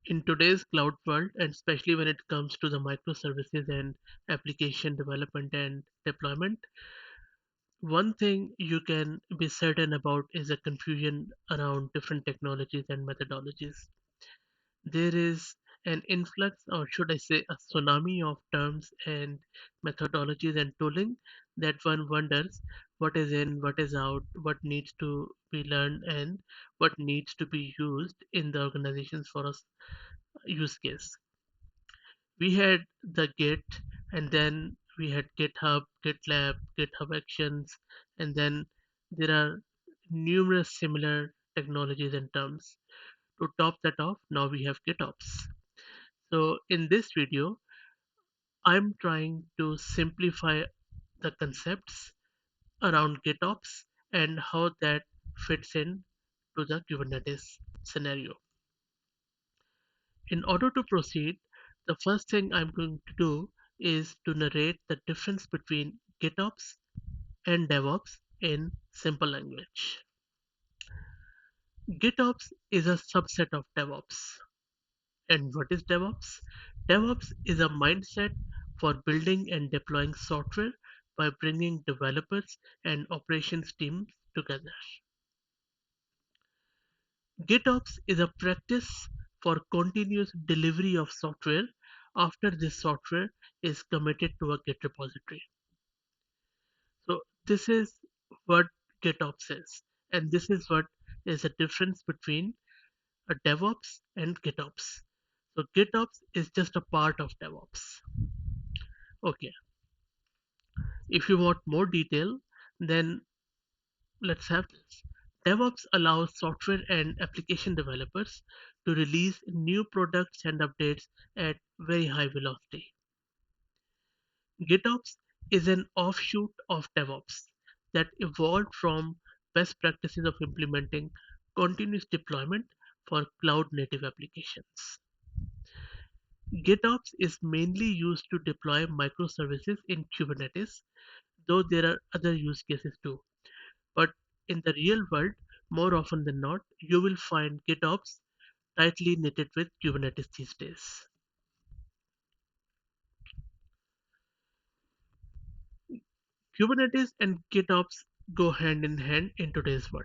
In today's cloud world, and especially when it comes to the microservices and application development and deployment, one thing you can be certain about is a confusion around different technologies and methodologies. There is an influx, or should I say, a tsunami of terms and methodologies and tooling that one wonders what is in, what is out, what needs to be learned, and what needs to be used in the organizations for a use case. We had the Git, and then we had GitHub, GitLab, GitHub Actions, and then there are numerous similar technologies and terms. To top that off, now we have GitOps. So in this video, I'm trying to simplify the concepts around GitOps and how that fits in to the Kubernetes scenario. In order to proceed, the first thing I'm going to do is to narrate the difference between GitOps and DevOps in simple language. GitOps is a subset of DevOps. And what is DevOps? DevOps is a mindset for building and deploying software by bringing developers and operations teams together. GitOps is a practice for continuous delivery of software after this software is committed to a Git repository. So this is what GitOps is, and this is what is the difference between a DevOps and GitOps. So GitOps is just a part of DevOps. Okay, if you want more detail, then let's have this. DevOps allows software and application developers to release new products and updates at very high velocity. GitOps is an offshoot of DevOps that evolved from best practices of implementing continuous deployment for cloud native applications. GitOps is mainly used to deploy microservices in Kubernetes, though there are other use cases too. But in the real world, more often than not, you will find GitOps tightly knitted with Kubernetes these days. Kubernetes and GitOps go hand in hand in today's world.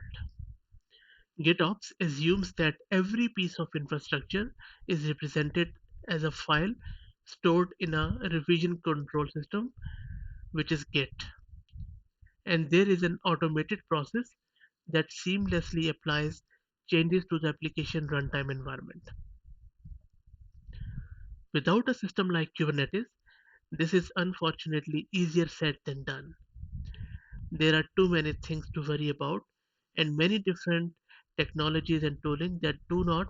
GitOps assumes that every piece of infrastructure is represented as a file stored in a revision control system, which is Git, and there is an automated process that seamlessly applies changes to the application runtime environment. Without a system like Kubernetes, this is unfortunately easier said than done. There are too many things to worry about and many different technologies and tooling that do not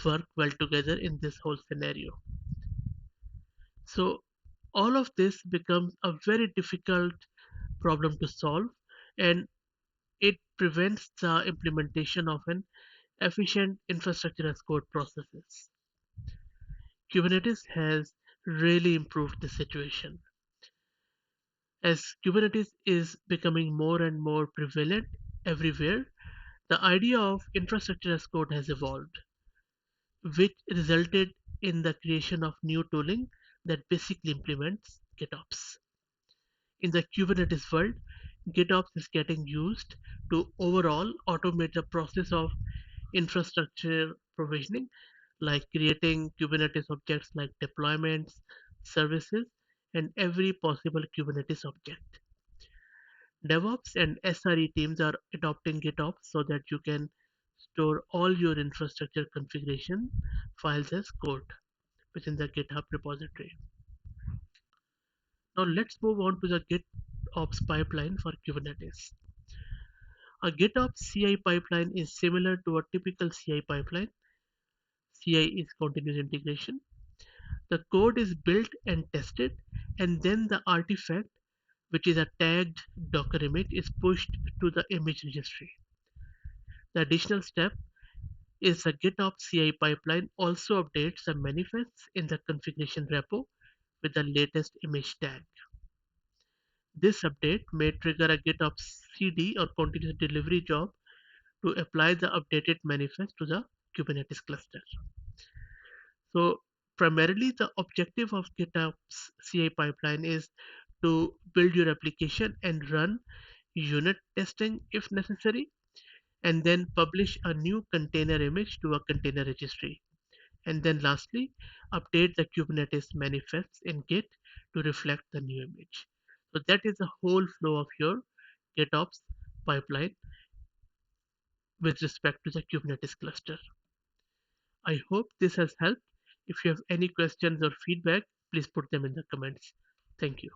work well together in this whole scenario. So all of this becomes a very difficult problem to solve, and it prevents the implementation of an efficient infrastructure as code processes. Kubernetes has really improved the situation. As Kubernetes is becoming more and more prevalent everywhere, the idea of infrastructure as code has evolved, which resulted in the creation of new tooling that basically implements GitOps. In the Kubernetes world, GitOps is getting used to overall automate the process of infrastructure provisioning, like creating Kubernetes objects like deployments, services, and every possible Kubernetes object. DevOps and SRE teams are adopting GitOps so that you can store all your infrastructure configuration files as code within the GitHub repository. Now let's move on to the GitOps pipeline for Kubernetes. A GitOps CI pipeline is similar to a typical CI pipeline. CI is continuous integration. The code is built and tested, and then the artifact, which is a tagged Docker image, is pushed to the image registry. The additional step is the GitOps CI pipeline also updates the manifests in the configuration repo with the latest image tag. This update may trigger a GitOps CD or continuous delivery job to apply the updated manifest to the Kubernetes cluster. So primarily the objective of GitHub's CI pipeline is to build your application and run unit testing if necessary, and then publish a new container image to a container registry. And then lastly, update the Kubernetes manifests in Git to reflect the new image. So that is the whole flow of your GitOps pipeline with respect to the Kubernetes cluster. I hope this has helped. If you have any questions or feedback, please put them in the comments. Thank you.